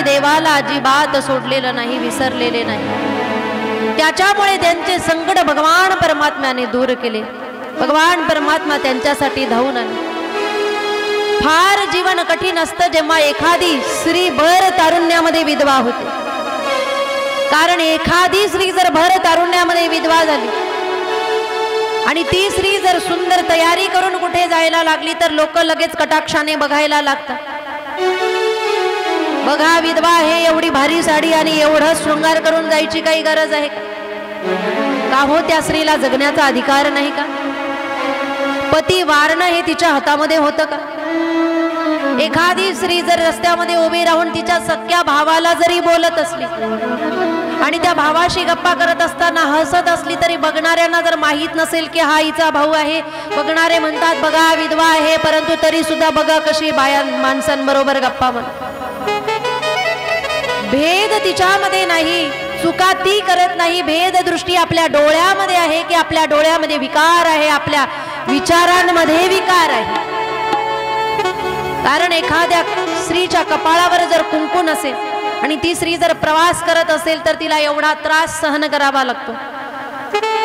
देवाला अजिबात सोडलेलं नाही, विसरलेले नाही। त्याच्यामुळे त्यांचे संकट भगवान परमात्म्याने दूर केले। भगवान परमात्मा त्यांच्यासाठी धावून आले। फार जीवन कठीण असतं जेव्हा एखादी स्त्री भर तारुण्यामध्ये विधवा होते। कारण एखादी स्त्री जर भर तारुण्यामध्ये विधवा झाली आणि ती स्त्री जर सुंदर तयारी करून कुठे जायला लागली तर लोक लगेच कटाक्षाने बघायला लागतात। बघा विधवा आहे, एवढी भारी साडी आणि एवढा शृंगार करून जायची काही गरज आहे का? हो त्या स्त्रीला जगण्याचा अधिकार नाही का? पती वारणं हे तिच्या हातामध्ये होतं का? एखादी स्त्री जर रस्त्यामध्ये उभी राहून तिच्या सख्या भावाला जरी बोलत असली आणि त्या भावाशी गप्पा करत असताना हसत असली तरी बघणाऱ्यांना जर माहीत नसेल की हा हिचा भाऊ आहे, बघणारे म्हणतात बघा विधवा आहे, परंतु तरी सुद्धा बघा कशी माणसांबरोबर गप्पा भेद तिच्यामध्ये नाही, चुका ती करत नाही। भेद दृष्टी आपल्या डोळ्यामध्ये आहे की आपल्या डोळ्यामध्ये विकार आहे, आपल्या विचारांमध्ये विकार आहे। कारण एखाद्या स्त्रीच्या कपाळावर जर कुंकू नसेल आणि ती स्त्री जर प्रवास करत असेल तर तिला एवढा त्रास सहन करावा लागतो,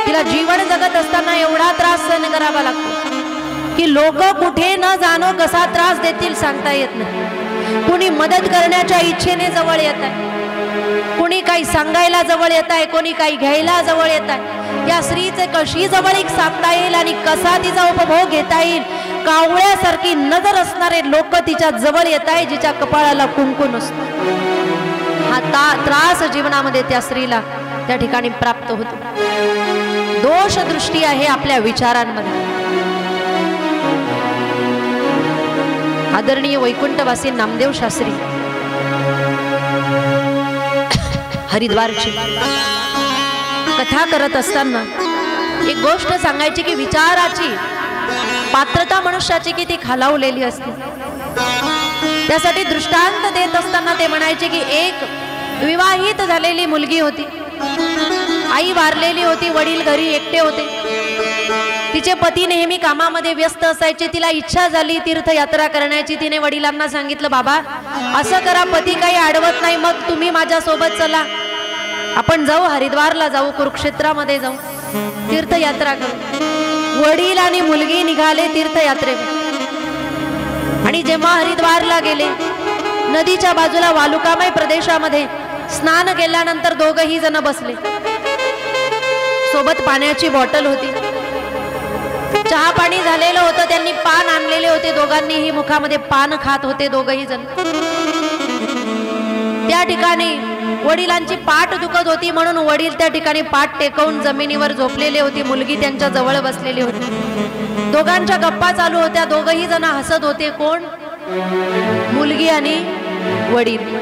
तिला जीवन जगत असताना एवढा त्रास सहन करावा लागतो की लोक कुठे न जाणो कसा त्रास देतील सांगता येत नाही। कुणी मदत करण्याच्या इच्छेने जवळ येत आहे, कोणी काही सांगायला जवळ येत आहे, कोणी काही घ्यायला जवळ येत आहे। या स्त्रीचे कशी जवळीक साधता येईल आणि कसा तिचा उपभोग घेता येईल, कावळ्यासारखी नजर असणारे लोक तिच्या जवळ येत आहे जिच्या कपाळाला कुंकू नसतो। हा त्रास जीवनामध्ये त्या स्त्रीला त्या ठिकाणी प्राप्त होतो। दोष दृष्टी आहे आपल्या विचारांमध्ये। आदरणीय वैकुंठवासी नामदेव शास्त्री हरिद्वारची कथा करत असताना एक गोष्ट सांगायची की विचाराची पात्रता मनुष्याची किती खालावलेली असते। त्यासाठी दृष्टांत देत असताना ते म्हणायचे की एक विवाहित झालेली मुलगी होती, आई वारलेली होती, वडील घरी एकटे होते, तिचे पती नेहमी कामामध्ये व्यस्त असायचे। तिला इच्छा झाली तीर्थयात्रा करण्याची। तिने वडिलांना सांगितलं बाबा असं करा, पती काही अडवत नाही, मग तुम्ही माझ्या सोबत चला, आपण जाऊ हरिद्वारला जाऊ, कुरुक्षेत्रामध्ये जाऊ, तीर्थयात्रा करू। वडील आणि मुलगी निघाले तीर्थयात्रेवर आणि जेव्हा हरिद्वारला गेले नदीच्या बाजूला वालुकामय प्रदेशामध्ये स्नान केल्यानंतर दोघही जण बसले। सोबत पाण्याची बॉटल होती, चहा पाणी झालेलं होतं, त्यांनी पान आणलेले होते, दोघांनीही मुखामध्ये पान खात होते दोघही जण। त्या ठिकाणी वडिलांची पाठ दुखत होती म्हणून वडील त्या ठिकाणी पाठ टेकवून जमिनीवर झोपलेले होते, मुलगी त्यांच्या जवळ बसलेली होती। दोघांच्या गप्पा चालू होत्या, दोघही जण हसत होते। कोण? मुलगी आणि वडील।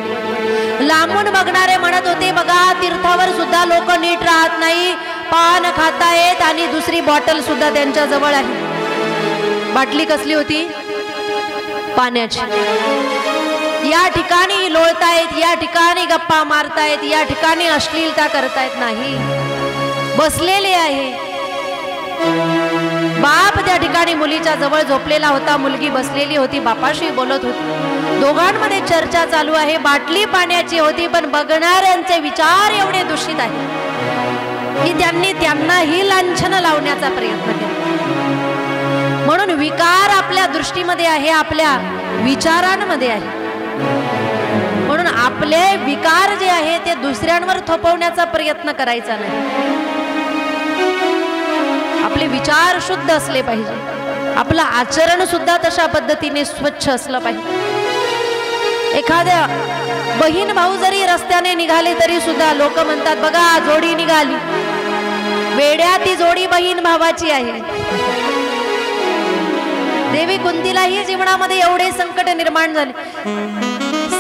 लांबून बघणारे म्हणत होते बघा तीर्थावर सुद्धा लोक नीट राहत नाही, पान खातायत आणि दुसरी बॉटल सुद्धा त्यांच्या जवळ आहे। बाटली कसली होती? पाण्याची। या ठिकाणी लोळतायत, या ठिकाणी गप्पा मारतायत, या ठिकाणी अश्लीलता करतायत नाही, बसलेले आहे। बाप त्या ठिकाणी मुलीच्या जवळ झोपलेला होता, मुलगी बसलेली होती, बापाशी बोलत होती। दोघांमध्ये चर्चा चालू आहे। बाटली पाण्याची होती पण बघणाऱ्यांचे विचार एवढे दूषित आहेत की त्यांनाही लांछन लावण्याचा प्रयत्न केला। म्हणून विकार आपल्या दृष्टीमध्ये आहे, आपल्या विचारांमध्ये आहे। म्हणून आपले विकार जे आहे ते दुसऱ्यांवर थोपवण्याचा प्रयत्न करायचा नाही। आपले विचार शुद्ध असले पाहिजे, आपलं आचरण सुद्धा तशा पद्धतीने स्वच्छ असलं पाहिजे। एखाद्या बहीण भाऊ जरी रस्त्याने निघाले तरी सुद्धा लोक म्हणतात बघा जोडी निघाली, वेड्या ती जोडी बहीण भावाची आहे। देवी कुंतीलाही जीवनामध्ये एवढे संकट निर्माण झाले।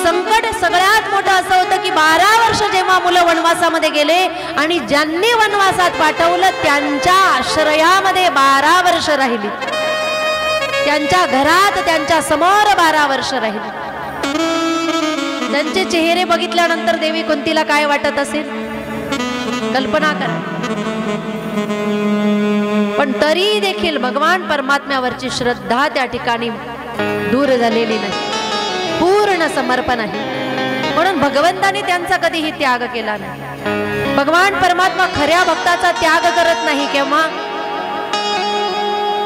संकट सगळ्यात मोठं असं होतं की 12 वर्ष जेव्हा मुलं वनवासामध्ये गेले आणि ज्यांनी वनवासात पाठवलं त्यांच्या आश्रयामध्ये 12 वर्ष राहिली, त्यांच्या घरात त्यांच्या समोर 12 वर्ष राहिली। त्यांचे चेहरे बघितल्यानंतर देवी कुंतीला काय वाटत असेल कल्पना करा। पण तरी देखील भगवान परमात्म्यावरची श्रद्धा त्या ठिकाणी दूर झालेली नाही, पूर्ण समर्पण आहे। म्हणून भगवंताने त्यांचा कधीही त्याग केला नाही. भगवान परमात्मा खऱ्या भक्ताचा त्याग करत नाही. केव्हा?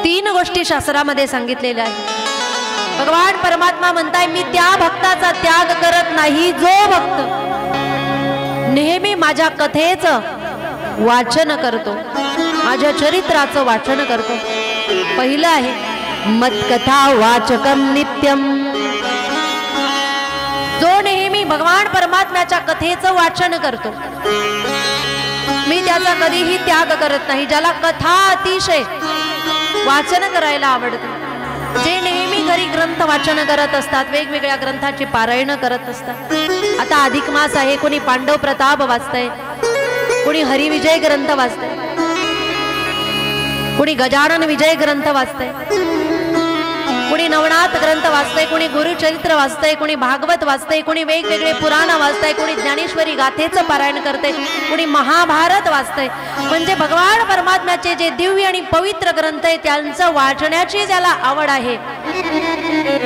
3 गोष्टी शास्त्रामध्ये सांगितलेल्या आहेत. भगवान परमात्मा म्हणताय मी त्या भक्ताचा त्याग करत नाही जो भक्त नेहमी माझ्या कथेचं वाचन करतो, माझ्या चरित्राचं वाचन करतो. पहिलं आहे मत्कथा वाचकम नित्यम. जो नेहमी भगवान परमात्म्याच्या कथेचं वाचन करतो, मी त्याचा कधीही त्याग करत नाही. ज्याला कथा अतिशय वाचन करायला आवडते, जे नेहमी घरी ग्रंथ वाचन करत असतात, वेगवेगळ्या ग्रंथाची पारायण करत असतात. आता अधिक मास आहे, कोणी पांडव प्रताप वाचतंय, कोणी हरिविजय ग्रंथ वाचतंय, कोणी गजानन विजय ग्रंथ वाचतंय, कोणी नवनाथ ग्रंथ वाचतंय, कोणी गुरुचरित्र वाचतंय, कोणी भागवत वाचतंय, कोणी वेगवेगळे पुराण वाचतंय, कोणी ज्ञानेश्वरी गाथेचं पारायण करतंय, कोणी महाभारत वाचतंय. म्हणजे भगवान परमात्म्याचे जे दिव्य आणि पवित्र ग्रंथ आहे त्यांचं वाचण्याची ज्याला आवड आहे,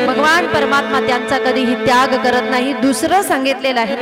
भगवान परमात्मा त्यांचा कधीही त्याग करत नाही. दुसरं सांगितलेलं आहे